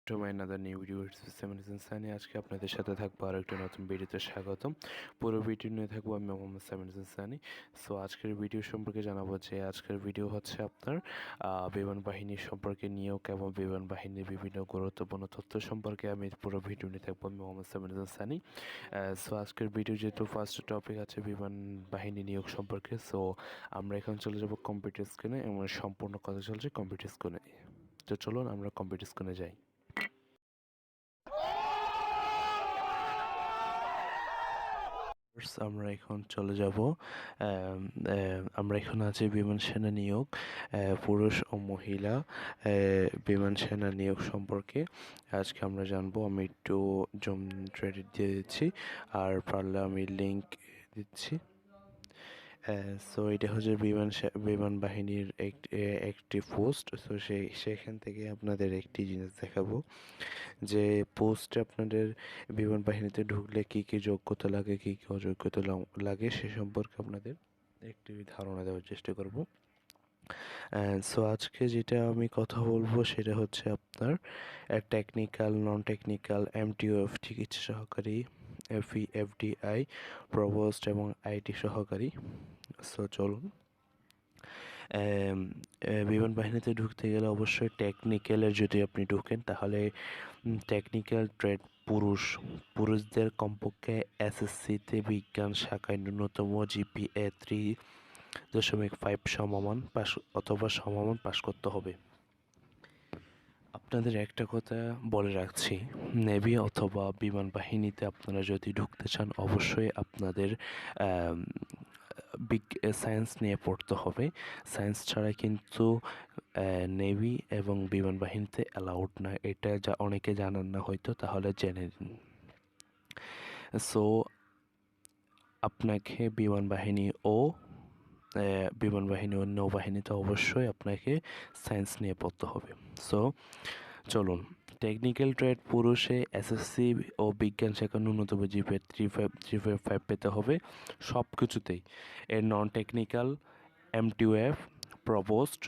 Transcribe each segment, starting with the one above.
To my another new video Sunny. আজকে আপনাদের সাথে থাকবো আর একটা নতুন ভিডিওতে স্বাগতম। পুরো ভিডিও নিয়ে থাকবো আমি মোহাম্মদ সানি। সো আজকের ভিডিও সম্পর্কে জানাবো যে আজকের ভিডিও হচ্ছে আপনার বিমান বাহিনীর সম্পর্কে নিয়োগ এবং বিমান বাহিনীর বিভিন্ন গুরুত্বপূর্ণ তথ্য সম্পর্কে আমি পুরো ভিডিও নিয়ে থাকবো আমি মোহাম্মদ সানি। সো আজকের ভিডিও যেহেতু ফার্স্ট টপিক আছে বিমান বাহিনী নিয়োগ সম্পর্কে, সো আমরা এখন চলে যাবো কম্পিউটার স্ক্রিনে এবং সম্পূর্ণ কথা চলছে কম্পিউটার স্ক্রিনে। তো চলুন আমরা কম্পিউটার স্ক্রিনে যাই। আমরা এখন চলে যাব। আমরা এখন আছি বিমান সেনা নিয়োগ, পুরুষ ও মহিলা বিমান সেনা নিয়োগ সম্পর্কে আজকে আমরা জানবো। আমি একটু জুম ক্রেডিট দিয়ে দিচ্ছি, আর পারলে আমি লিংক দিচ্ছি। সো এটা হচ্ছে বিমান বাহিনীর একটি পোস্ট। সো সেখান থেকে আপনাদের একটি জিনিস দেখাবো যে পোস্টে আপনাদের বিমান বাহিনীতে ঢুকলে কী কী যোগ্যতা লাগে, কী কী অযোগ্যতা লাগে সে সম্পর্কে আপনাদের একটি ধারণা দেওয়ার চেষ্টা করব। সো আজকে যেটা আমি কথা বলবো সেটা হচ্ছে আপনার টেকনিক্যাল, নন টেকনিক্যাল, এমটিওএফ চিকিৎসা সহকারী, এফডিআই, প্রভোস্ট এবং আইটি সহকারী। সো চলুন। বিমান বাহিনীতে ঢুকতে গেলে অবশ্যই টেকনিক্যালের যদি আপনি ঢুকেন তাহলে টেকনিক্যাল ট্রেড পুরুষদের কমপক্ষে এসএসসিতে বিজ্ঞান শাখায় ন্যূনতম জিপিএ 3.5 সমমান পাস অথবা সমমান পাস করতে হবে। আপনাদের একটা কথা বলে রাখছি, নেভি অথবা বিমান বাহিনীতে আপনারা যদি ঢুকতে চান অবশ্যই আপনাদের সায়েন্স নিয়ে পড়তে হবে। সায়েন্স ছাড়া কিন্তু নেভি এবং বিমান বাহিনীতে অ্যালাউড না। এটা যা অনেকে জানান না হয়তো, তাহলে জেনে নিন। সো আপনাকে বিমান বাহিনী ও নৌবাহিনীতে অবশ্যই আপনাকে সায়েন্স নিয়ে পড়তে হবে। সো চলুন। টেকনিক্যাল ট্রেড পুরুষে এসএসসি ও বিজ্ঞান শাখা ন্যূনতম জিপিএ 3.5 পেতে হবে সব কিছুতেই। এর নন টেকনিক্যাল, এমটিওএফ, প্রভোস্ট,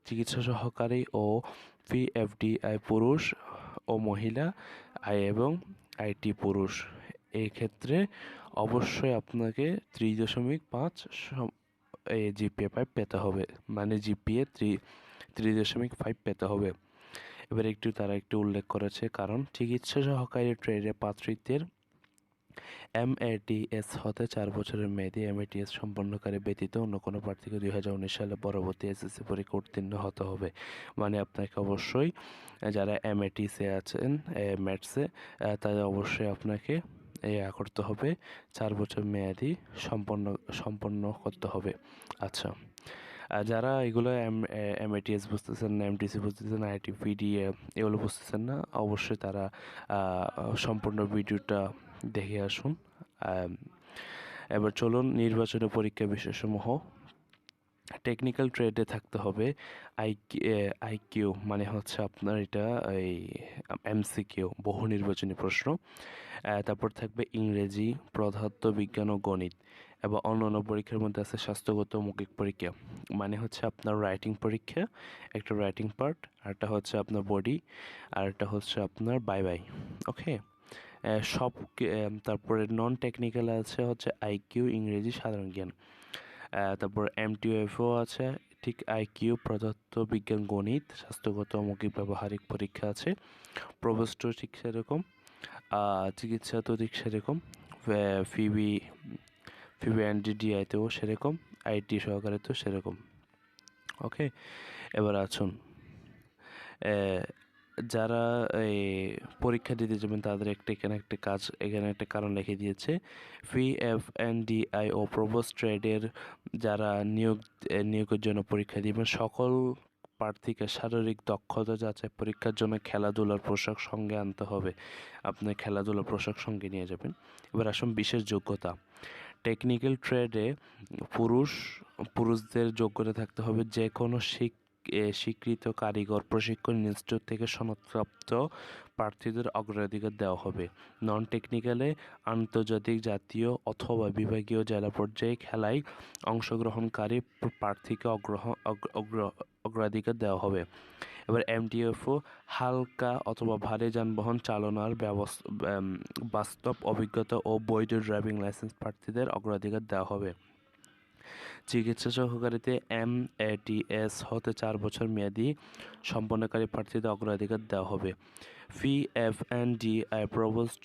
চিকিৎসা সহকারী ও পিএফডিআই পুরুষ ও মহিলা, এবং আইটি পুরুষ। এই ক্ষেত্রে অবশ্যই আপনাকে 3.5 জিপিএ 5 পেতে হবে, মানে জিপিএ 3.5 পেতে হবে। এবার তারা একটু উল্লেখ করেছে কারণ চিকিৎসা সহকারী ট্রেডে প্রার্থীদের এমএটিএস হতে 4 বছরের মেয়াদী এমএটিএস সম্পন্নকারী ব্যতীত অন্য কোনো প্রার্থীকে 2019 সালে পরবর্তী এসএসসি পরীক্ষা উত্তীর্ণ হতে হবে। মানে আপনাকে অবশ্যই যারা এমএটিসে আছেন, ম্যাটসে, তাদের অবশ্যই আপনাকে করতে হবে, 4 বছর মেয়াদী সম্পন্ন করতে হবে। আচ্ছা, যারা এগুলো এমএটিএস বুঝতেছেন না, এমটিসি বুঝতেছেন না, আইটি পিডিএ এগুলো বুঝতেছেন না, অবশ্যই তারা সম্পূর্ণ ভিডিওটা দেখে আসুন। এবার চলুন নির্বাচনী পরীক্ষা বিষয়সমূহ। টেকনিক্যাল ট্রেডে থাকতে হবে আইকিউ, মানে হচ্ছে আপনার এটা এই এমসিকিউ, বহু নির্বাচনী প্রশ্ন। তারপর থাকবে ইংরেজি, পদার্থ বিজ্ঞান ও গণিত। এবং অন্যান্য পরীক্ষার মধ্যে আছে স্বাস্থ্যগত মৌখিক পরীক্ষা, মানে হচ্ছে আপনার রাইটিং পরীক্ষা, একটা রাইটিং পার্ট, আরটা হচ্ছে আপনার বডি, আর একটা হচ্ছে আপনার বাই। ওকে, সব। তারপরে নন টেকনিক্যাল আছে হচ্ছে আইকিউ, ইংরেজি, সাধারণ জ্ঞান। তারপর এমটিওএফও আছে, ঠিক আইকিউ, পদার্থ বিজ্ঞান, গণিত, স্বাস্থ্যগত মৌখিক ব্যবহারিক পরীক্ষা আছে। প্রবেস্টও ঠিক সেরকম, চিকিৎসা তো ঠিক সেরকম, ফিবি এনডিডিআইতেও সেরকম, আইটি সহকারেতেও সেরকম। ওকে, এবার আসুন, যারা এই পরীক্ষা দিতে যাবেন তাদের এখানে একটা কারণ লিখে দিয়েছে। পিএফএনডিআই ও প্রবোস্ট ট্রেডের যারা নিয়োগের জন্য পরীক্ষা দিবেন সকল প্রার্থীকে শারীরিক দক্ষতা যাচাই পরীক্ষার জন্য খেলাধুলার পোশাক সঙ্গে আনতে হবে। আপনি খেলাধুলার পোশাক সঙ্গে নিয়ে যাবেন। এবার আসুন বিশেষ যোগ্যতা। টেকনিক্যাল ট্রেডে পুরুষদের যোগ্যতা থাকতে হবে যে কোনো স্বীকৃত কারিগর প্রশিক্ষণ ইনস্টিটিউট থেকে সনদপ্রাপ্ত প্রার্থীদের অগ্রাধিকার দেওয়া হবে। নন টেকনিক্যালে আন্তর্জাতিক, জাতীয় অথবা বিভাগীয় জেলা পর্যায়ে খেলায় অংশগ্রহণকারী প্রার্থীকে অগ্রাধিকার দেওয়া হবে। এবার এমটিএফও হালকা অথবা ভারী যানবাহন চালনার বাস্তব অভিজ্ঞতা ও বৈধ ড্রাইভিং লাইসেন্স প্রার্থীদের অগ্রাধিকার দেওয়া হবে। চিকিৎসা সহকারীতে এমএটিএস হতে 4 বছর মেয়াদী সম্পন্নকারী প্রার্থীদের অগ্রাধিকার দেওয়া হবে। পিএফএনডিআই প্রভোস্ট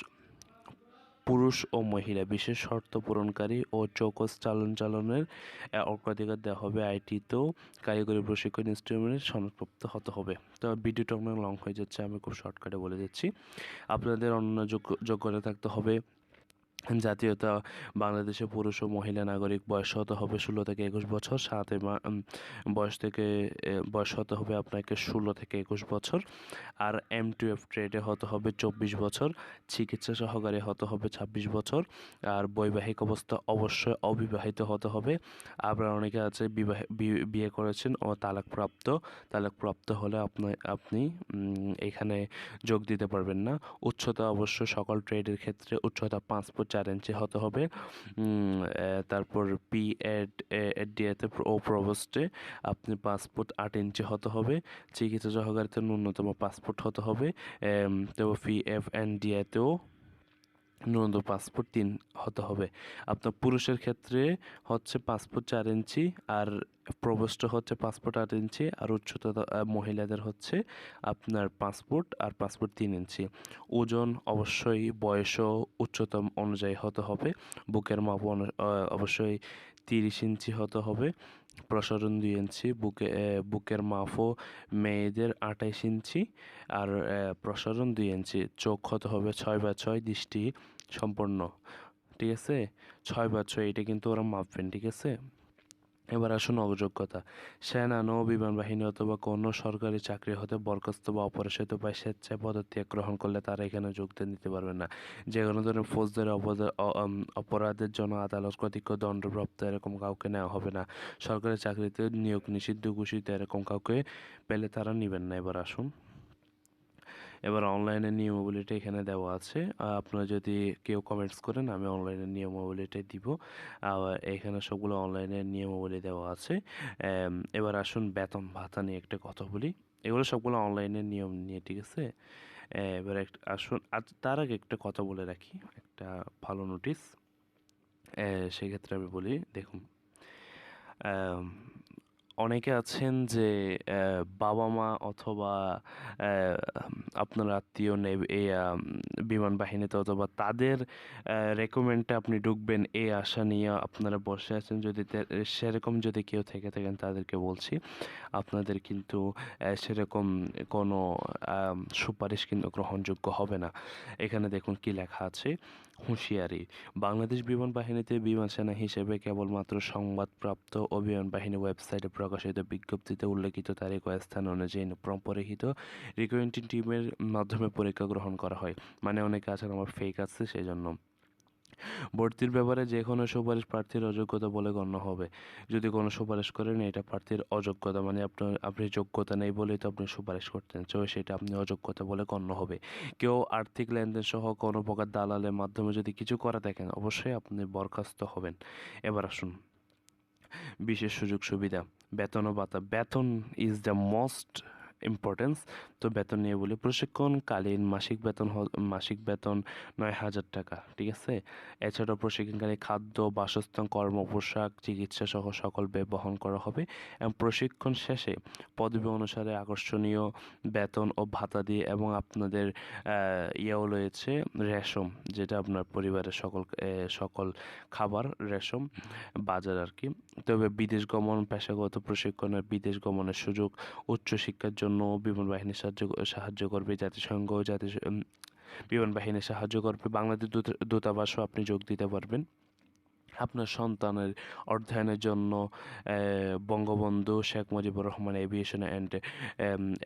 পুরুষ ও মহিলা বিশেষ শর্ত পূরণকারী ও চৌকস চালনের অগ্রাধিকার দেওয়া হবে। আইটিতেও কারিগরি প্রশিক্ষণ ইনস্ট্রুমেন্টের সনদপ্রাপ্ত হতে হবে। তো ভিডিওটা অনেক লং হয়ে যাচ্ছে, আমি খুব শর্টকাটে বলে দিচ্ছি। আপনাদের অন্য যোগ্যতা থাকতে হবে। জাতীয়তা বাংলাদেশে পুরুষ ও মহিলা নাগরিক, বয়স হতে হবে 16 থেকে 21 বছর। বয়স হতে হবে আপনাকে 16 থেকে 21 বছর। আর M2F ট্রেডে হতে হবে 24 বছর। চিকিৎসা সহকারী হতে হবে 26 বছর। আর বৈবাহিক অবস্থা অবশ্যই অবিবাহিত হতে হবে। আবার অনেকে আছে বিয়ে করেছেন ও তালাকপ্রাপ্ত হলে আপনি এখানে যোগ দিতে পারবেন না। উচ্চতা অবশ্য সকল ট্রেডের ক্ষেত্রে উচ্চতা 5 ফুট 4 ইঞ্চি হতে হবে। তারপর ডিএতে ও প্রভোস্টে আপনি 5 ফুট 8 ইঞ্চি হতে হবে। চিকিৎসা সহকারীতে ন্যূনতম 5 ফুট হতে হবে। তো পিএফএনডিএতেও ন্যূনতম 5 ফুট 3 হতে হবে। আপনার পুরুষের ক্ষেত্রে হচ্ছে 5 ফুট 4 ইঞ্চি, আর প্রভোস্ট হচ্ছে 5 ফুট 8 ইঞ্চি, আর উচ্চতা মহিলাদের হচ্ছে আপনার 5 ফুট আর 5 ফুট 3 ইঞ্চি। ওজন অবশ্যই বয়স ও উচ্চতা অনুযায়ী হতে হবে। বুকের মাপ অবশ্যই 30 ইঞ্চি হতে হবে। প্রসারণ 2 ইঞ্চি। বুকের মাপও মেয়েদের 28 ইঞ্চি, আর প্রসারণ 2 ইঞ্চি। চোখ হতে হবে 6/6 দৃষ্টি সম্পন্ন, ঠিক আছে? 6/6 এটা কিন্তু ওরা মাপবেন, ঠিক আছে? এবার আসুন অযোগ্যতা। সেনা, নৌ বিমান বাহিনী অথবা কোনো সরকারি চাকরি হতে বরখাস্ত বা অপসারিত বা স্বেচ্ছায় পদত্যাগ গ্রহণ করলে তারা এখানে যোগদান দিতে পারবে না। যে কোনো ধরনের ফৌজদারি অপরাধের জন্য আদালত কর্তৃক দণ্ডপ্রাপ্ত এরকম কাউকে নেওয়া হবে না। সরকারি চাকরিতে নিয়োগ নিষিদ্ধ ঘোষিত এরকম কাউকে পেলে তারা নেবেন না। এবার আসুন, এবার অনলাইনের নিয়মাবলীটা এখানে দেওয়া আছে। আপনারা যদি কেউ কমেন্টস করেন আমি অনলাইনের নিয়মাবলীটাই দিব। আবার এখানে সবগুলো অনলাইনের নিয়মাবলী দেওয়া আছে। এবার আসুন বেতন ভাতা নিয়ে একটা কথা বলি। এগুলো সবগুলো অনলাইনের নিয়ম নিয়ে, ঠিক আছে? এবার আসুন তার আগে একটা কথা বলে রাখি, একটা ভালো নোটিশ। সেক্ষেত্রে আমি বলি, দেখুন, অনেকে আছেন যে বাবা মা অথবা আপনার আত্মীয় বিমান বাহিনীতে অথবা তাদের রেকমেন্ডে আপনি ঢুকবেন এই আশা নিয়ে আপনারা বসে আছেন। যদি সেরকম যদি কেউ থেকে থাকেন তাদেরকে বলছি, আপনাদের কিন্তু সেরকম কোনো সুপারিশ কিন্তু গ্রহণযোগ্য হবে না। এখানে দেখুন কি লেখা আছে: হুঁশিয়ারি, বাংলাদেশ বিমান বাহিনীতে বিমান সেনা হিসেবে কেবলমাত্র সংবাদপ্রাপ্ত ও বিমান বাহিনী ওয়েবসাইটে প্রকাশিত বিজ্ঞপ্তিতে উল্লেখিত তারিখ ও স্থান অনুযায়ী পরিহিত রিক্রুটিং টিমের মাধ্যমে পরীক্ষা গ্রহণ করা হয়। মানে অনেকে আছেন আমার ফেক আছে, সেই জন্য ভর্তির ব্যাপারে যে কোনো সুপারিশ প্রার্থীর অযোগ্যতা বলে গণ্য হবে। যদি কোনো সুপারিশ করেন এটা প্রার্থীর অযোগ্যতা, মানে আপনি যোগ্যতা নেই বলেই তো আপনি সুপারিশ করতেন, তো সেটা আপনি অযোগ্যতা বলে গণ্য হবে। কেউ আর্থিক লেনদেন সহ কোনো প্রকার দালালের মাধ্যমে যদি কিছু করে দেখেন অবশ্যই আপনি বরখাস্ত হবেন। এবার আসুন বিশেষ সুযোগ সুবিধা, বেতন ও ভাতা। বেতন ইজ দ্য মোস্ট ইম্পর্টেন্স। তো বেতন নিয়ে বলি, প্রশিক্ষণকালীন মাসিক বেতন 9,000 টাকা, ঠিক আছে? এছাড়াও প্রশিক্ষণকারী খাদ্য, বাসস্থান, কর্ম, পোশাক, চিকিৎসা সহ সকল ব্যয় বহন করা হবে এবং প্রশিক্ষণ শেষে পদবি অনুসারে আকর্ষণীয় বেতন ও ভাতা দিয়ে এবং আপনাদের ইয়েও রয়েছে রেশম, যেটা আপনার পরিবারের সকল খাবার রেশম বাজার আর কি। তবে বিদেশ গমন, পেশাগত প্রশিক্ষণের বিদেশ গমনের সুযোগ, উচ্চশিক্ষার জন্য বিমান বাহিনী সাহায্য করবে। বিমান বাহিনী সাহায্য করবে। বাংলাদেশ দূতাবাসও আপনি যোগ দিতে পারবেন। আপনার সন্তানের অধ্যয়নের জন্য Bangabandhu Sheikh Mujibur Rahman aviation and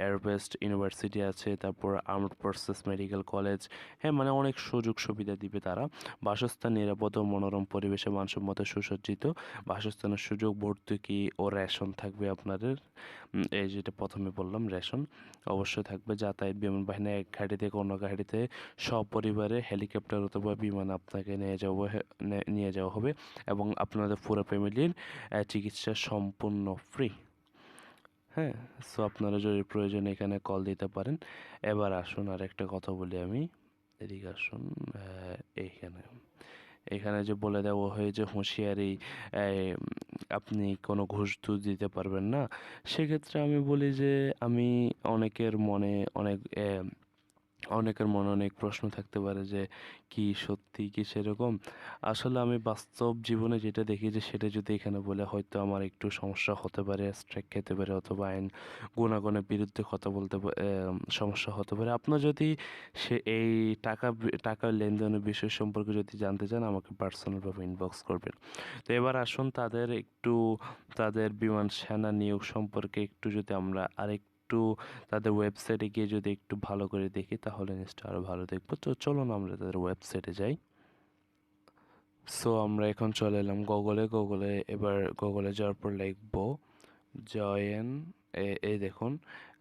airbase university আছে, তারপর আর্মড ফোর্সেস মেডিকেল কলেজ, হ্যাঁ, মানে অনেক সুযোগ সুবিধা দিবে তারা। বাসস্থান নিরাপদ ও মনোরম পরিবেশে মানসম্মত সুসজ্জিত বাসস্থানের সুযোগ, ভর্তুকি ও রেশন থাকবে আপনাদের। এই যেটা প্রথমে বললাম রেশন অবশ্যই থাকবে। যাতায়াত, বিমান বাহিনী এক ঘাঁটি থেকে অন্য ঘাঁটিতে সপরিবারে হেলিকপ্টার অথবা বিমান আপনাকে নিয়ে যাওয়া হবে এবং আপনাদের পুরো ফ্যামিলির চিকিৎসা সম্পূর্ণ ফ্রি। হ্যাঁ, সো আপনারা যদি প্রয়োজন এখানে কল দিতে পারেন। এবার আসুন আর একটা কথা বলি আমি, এদিকে আসুন। এইখানে এখানে যে বলে দেওয়া হয় যে হুঁশিয়ারি, আপনি কোনো ঘুষ টুস দিতে পারবেন না, সেক্ষেত্রে আমি বলি যে আমি অনেকের মনে অনেক প্রশ্ন থাকতে পারে যে কি সত্যি কি সেরকম। আসলে আমি বাস্তব জীবনে যেটা দেখি যে সেটা যদি এখানে বলে হয়তো আমার একটু সমস্যা হতে পারে, স্ট্রাইক খেতে পারে, অথবা আইন গুণাগণের বিরুদ্ধে কথা বলতে সমস্যা হতে পারে। আপনার যদি এই টাকা লেনদেনের বিষয় সম্পর্কে যদি জানতে চান আমাকে পার্সোনালভাবে ইনবক্স করবেন। তো এবার আসুন তাদের বিমান সেনা নিয়োগ সম্পর্কে একটু যদি আমরা আরেকটু তাদের ওয়েবসাইটে গিয়ে যদি একটু ভালো করে দেখি তাহলে নিশ্চয়ই আরও ভালো দেখবো। তো চলুন আমরা তাদের ওয়েবসাইটে যাই। সো আমরা এখন চলে এলাম এবার গুগলে যাওয়ার পর লিখবো জয়েন। এই দেখুন,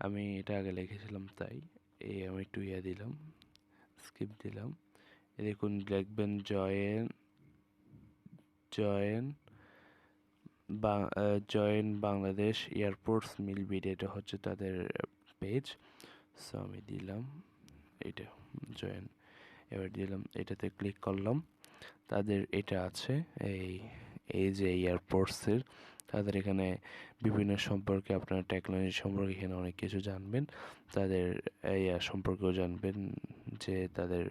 আমি এটা আগে লিখেছিলাম তাই আমি একটু দিলাম, স্কিপ দিলাম। এই দেখুন লিখবেন জয়েন জয়েন বাংলাদেশ এয়ারপোর্টস মিল বিডি, এটা হচ্ছে তাদের পেজ। সো আমি দিলাম এটা জয়েন, এবার দিলাম এটাতে ক্লিক করলাম। তাদের এটা আছে এই এই যে এয়ারপোর্টসের, তাদের এখানে বিভিন্ন সম্পর্কে আপনার টেকনোলজি সম্পর্কে এখানে অনেক কিছু জানবেন, তাদের সম্পর্কেও জানবেন, যে তাদের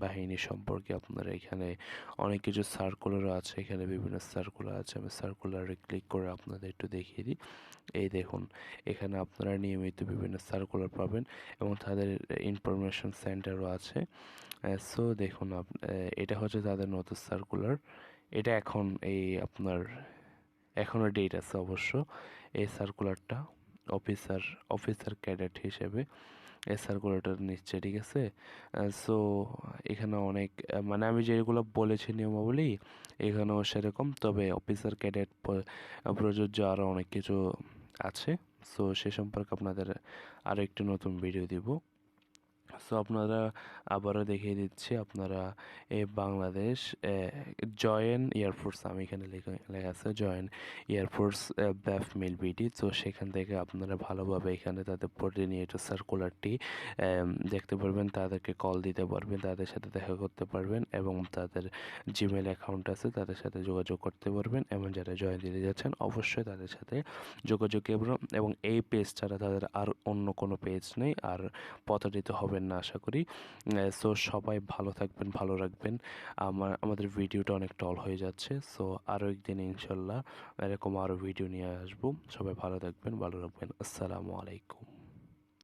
বাহিনী সম্পর্কে আপনারা এখানে অনেক কিছু সার্কুলারও আছে, এখানে বিভিন্ন সার্কুলার আছে। আমি সার্কুলারে ক্লিক করে আপনাদের একটু দেখিয়ে দিই। এই দেখুন, এখানে আপনারা নিয়মিত বিভিন্ন সার্কুলার পাবেন এবং তাদের ইনফরমেশন সেন্টারও আছে। সো দেখুন এটা হচ্ছে তাদের নতুন সার্কুলার। এটা এখন এখনও ডেট আছে অবশ্য এই সার্কুলারটা, অফিসার ক্যাডেট হিসেবে এই সার্কুলারটা নিচ্ছে, ঠিক আছে। সো এখানে অনেক মানে আমি যেগুলো বলেছি নিয়মাবলী এখানেও সেরকম, তবে অফিসার ক্যাডেট প্রযোজ্য আরও অনেক কিছু আছে। সো সে সম্পর্কে আপনাদের আরও একটি নতুন ভিডিও দিব। সো আপনারা আবারও দেখিয়ে দিচ্ছি, আপনারা এই বাংলাদেশ জয়েন এয়ারফোর্স, আমি এখানে লেখা আছে জয়েন এয়ারফোর্স ব্যাফ মিল বিডি। তো সেখান থেকে আপনারা ভালোভাবে এখানে তাদের প্রতিনিয়ত সার্কুলারটি দেখতে পারবেন, তাদেরকে কল দিতে পারবেন, তাদের সাথে দেখা করতে পারবেন এবং তাদের জিমেল অ্যাকাউন্ট আছে তাদের সাথে যোগাযোগ করতে পারবেন। এবং যারা জয়েন দিতে যাচ্ছেন অবশ্যই তাদের সাথে যোগাযোগ করবেন। এবং এই পেজ ছাড়া তাদের আর অন্য কোনো পেজ নেই, আর প্রতারিত হবেন না আশা করি। সো সবাই ভালো থাকবেন, ভালো রাখবেন। আমাদের ভিডিওটা অনেক টল হয়ে যাচ্ছে। সো আরও একদিন ইনশাল্লাহ এরকম আরও ভিডিও নিয়ে আসবো। সবাই ভালো থাকবেন, ভালো রাখবেন। আসসালামু আলাইকুম।